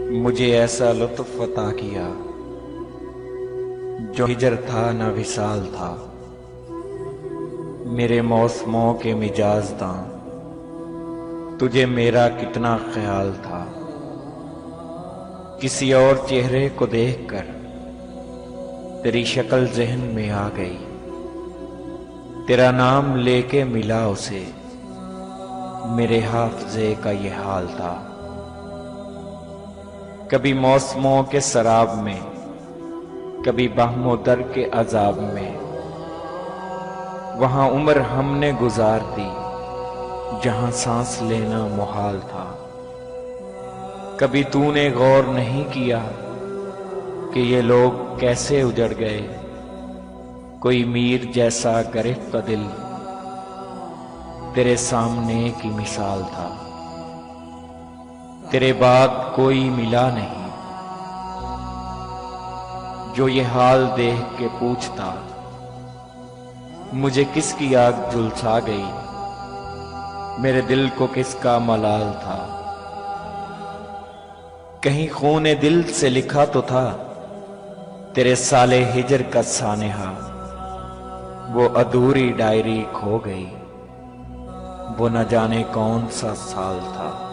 मुझे ऐसा लुत्फ अता किया जो हिजर था न विसाल था। मेरे मौसमों के मिजाज दां, तुझे मेरा कितना ख्याल था। किसी और चेहरे को देखकर तेरी शक्ल ज़हन में आ गई। तेरा नाम लेके मिला उसे, मेरे हाफ़िज़े का ये हाल था। कभी मौसमों के सराब में, कभी बहमो दर के अजाब में, वहां उम्र हमने गुजार दी जहां सांस लेना मुहाल था। कभी तूने गौर नहीं किया कि ये लोग कैसे उजड़ गए। कोई मीर जैसा गिरफ्त दिल तेरे सामने की मिसाल था। तेरे बाद कोई मिला नहीं जो ये हाल देख के पूछता, मुझे किसकी आग झुलसा गई, मेरे दिल को किसका मलाल था। कहीं खूने दिल से लिखा तो था तेरे साले हिजर का सानेहा। वो अधूरी डायरी खो गई, वो न जाने कौन सा साल था।